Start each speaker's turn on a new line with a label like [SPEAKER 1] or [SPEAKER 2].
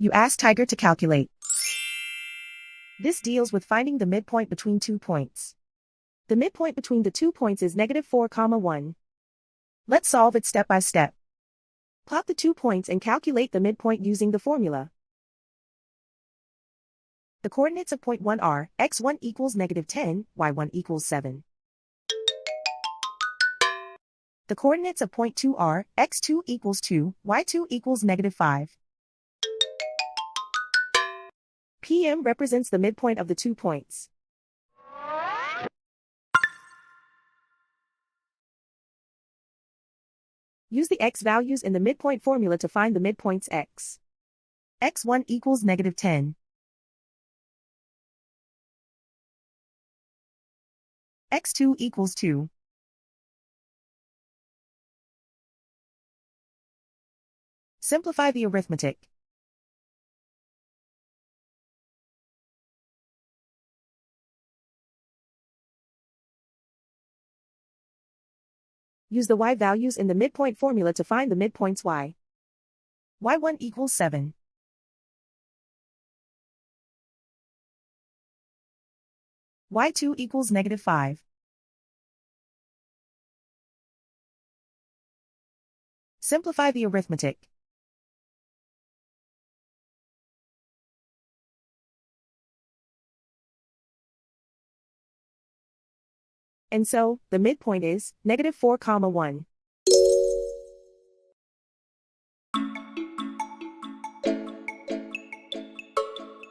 [SPEAKER 1] You ask Tiger to calculate. This deals with finding the midpoint between 2 points. The midpoint between the 2 points is -4, 1. Let's solve it step by step. Plot the 2 points and calculate the midpoint using the formula. The coordinates of point 1 are x1 equals -10, y1 equals 7. The coordinates of point 2 are x2 equals 2, y2 equals -5. PM represents the midpoint of the 2 points. Use the x values in the midpoint formula to find the midpoints x. x1 equals -10. x2 equals 2. Simplify the arithmetic. Use the y values in the midpoint formula to find the midpoints y. y1 equals 7. y2 equals -5. Simplify the arithmetic. And so, the midpoint is -4, 1.